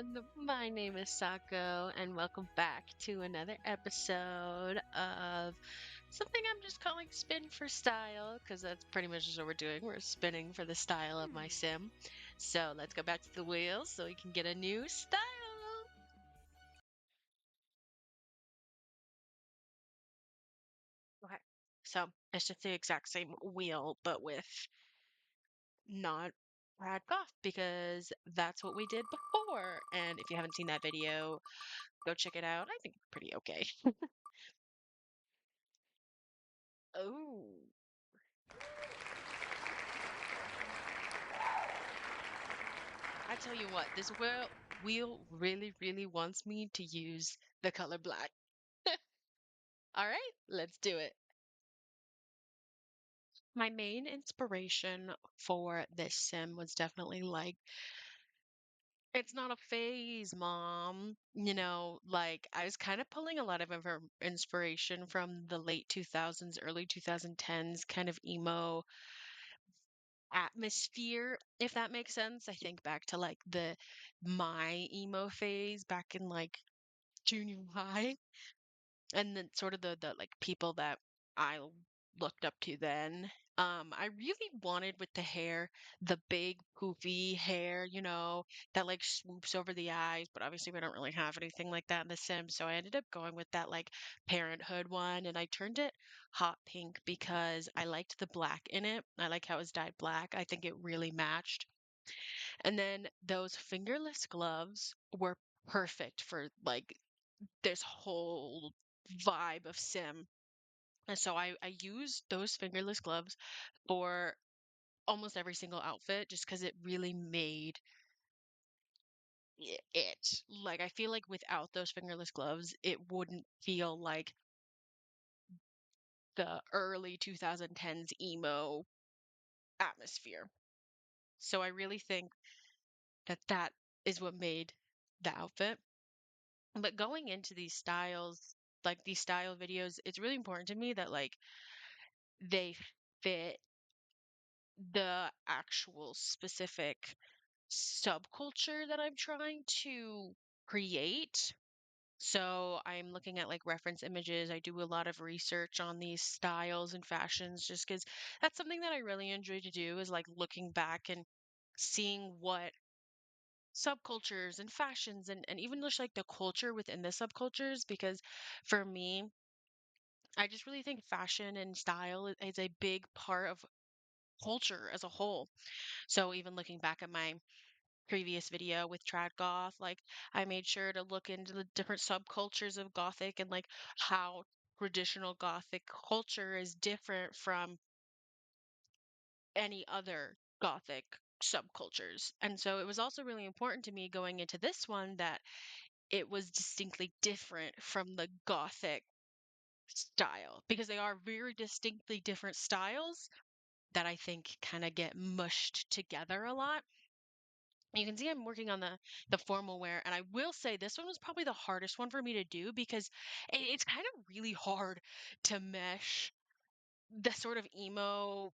everyone. My name is Sako, and welcome back to another episode of something I'm just calling Spin for Style, because that's pretty much just what we're doing. We're spinning for the style of my sim. So let's go back to the wheel so we can get a new style. Okay. So it's just the exact same wheel, but with not Brad Goff, because that's what we did before. And if you haven't seen that video, go check it out. I think it's pretty okay. Oh, I tell you what, this wheel really, really wants me to use the color black. All right, let's do it. My main inspiration for this sim was definitely like, it's not a phase, mom. Like I was kind of pulling a lot of inspiration from the late 2000s, early 2010s kind of emo atmosphere, if that makes sense. I think back to like my emo phase back in like junior high, and then sort of the like people that I looked up to then. I really wanted with the hair, the big poofy hair, that like swoops over the eyes, but obviously we don't really have anything like that in The Sims, so I ended up going with that like Parenthood one, and I turned it hot pink because I liked the black in it. I like how it was dyed black. I think it really matched. And then those fingerless gloves were perfect for like this whole vibe of sim. And so I used those fingerless gloves for almost every single outfit just because it really made it. Like, I feel like without those fingerless gloves, it wouldn't feel like the early 2010s emo atmosphere. So I really think that that is what made the outfit. But going into these styles, like these style videos, it's really important to me that like they fit the actual specific subculture that I'm trying to create. So I'm looking at like reference images. I do a lot of research on these styles and fashions just because that's something that I really enjoy to do, is like looking back and seeing what subcultures and fashions and even just like the culture within the subcultures. Because for me, I just really think fashion and style is a big part of culture as a whole. So even looking back at my previous video with trad goth, like I made sure to look into the different subcultures of gothic and like how traditional gothic culture is different from any other gothic subcultures. And so it was also really important to me going into this one that it was distinctly different from the gothic style, because they are very distinctly different styles that I think kind of get mushed together a lot. You can see I'm working on the formal wear, and I will say this one was probably the hardest one for me to do because it's kind of really hard to mesh the sort of emo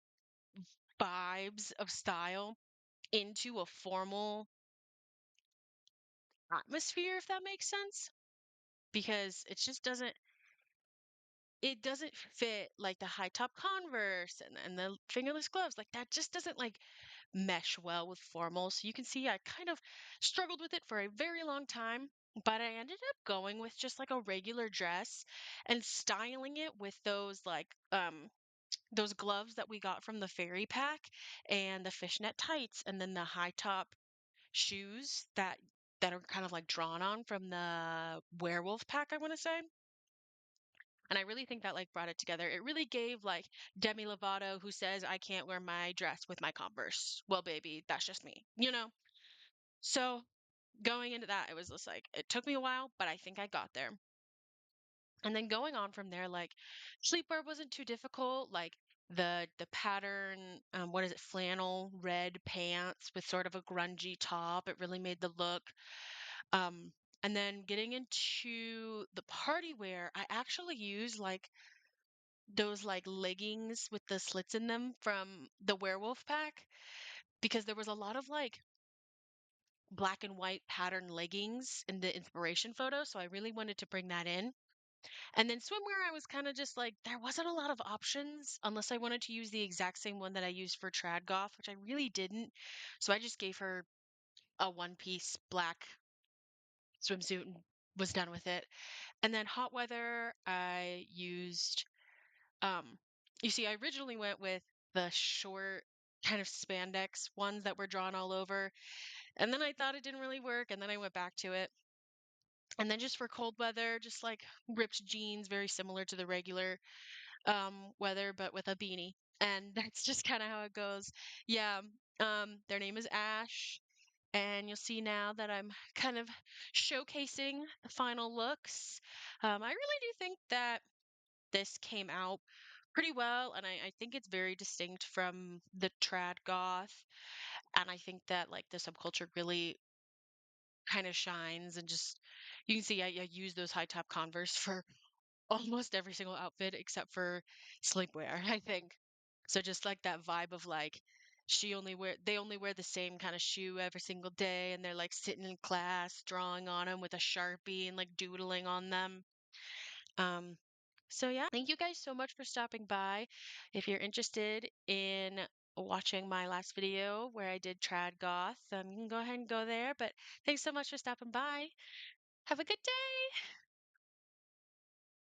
vibes of style into a formal atmosphere, if that makes sense. Because it doesn't fit like the high top Converse and the fingerless gloves. Like that just doesn't like mesh well with formal. So you can see I kind of struggled with it for a very long time, but I ended up going with just like a regular dress and styling it with those gloves that we got from the fairy pack and the fishnet tights and then the high top shoes that are kind of like drawn on from the werewolf pack, I want to say. And I really think that like brought it together. It really gave like Demi Lovato who says I can't wear my dress with my Converse. Well, baby, that's just me. So going into that, it was just like it took me a while, but I think I got there. And then going on from there, like sleepwear wasn't too difficult. Like the pattern, what is it, flannel red pants with sort of a grungy top. It really made the look. Um, and then getting into the party wear, I actually use like those like leggings with the slits in them from the werewolf pack, because there was a lot of like black and white pattern leggings in the inspiration photo, so I really wanted to bring that in. And then swimwear, I was kind of just like, there wasn't a lot of options unless I wanted to use the exact same one that I used for trad goth, which I really didn't. So I just gave her a one piece black swimsuit and was done with it. And then hot weather, I used, um, you see, I originally went with the short kind of spandex ones that were drawn all over. And then I thought it didn't really work. And then I went back to it. And then just for cold weather, just like ripped jeans, very similar to the regular weather, but with a beanie. And that's just kind of how it goes. Yeah. Their name is Ash. And you'll see now that I'm kind of showcasing the final looks. I really do think that this came out pretty well, and I think it's very distinct from the trad goth. And I think that like the subculture really kind of shines and just you can see I use those high top Converse for almost every single outfit except for sleepwear, I think. So just like that vibe of like they only wear the same kind of shoe every single day and they're like sitting in class drawing on them with a Sharpie and like doodling on them. Um so yeah, thank you guys so much for stopping by. If you're interested in watching my last video where I did trad goth, you can go ahead and go there. But thanks so much for stopping by. Have a good day.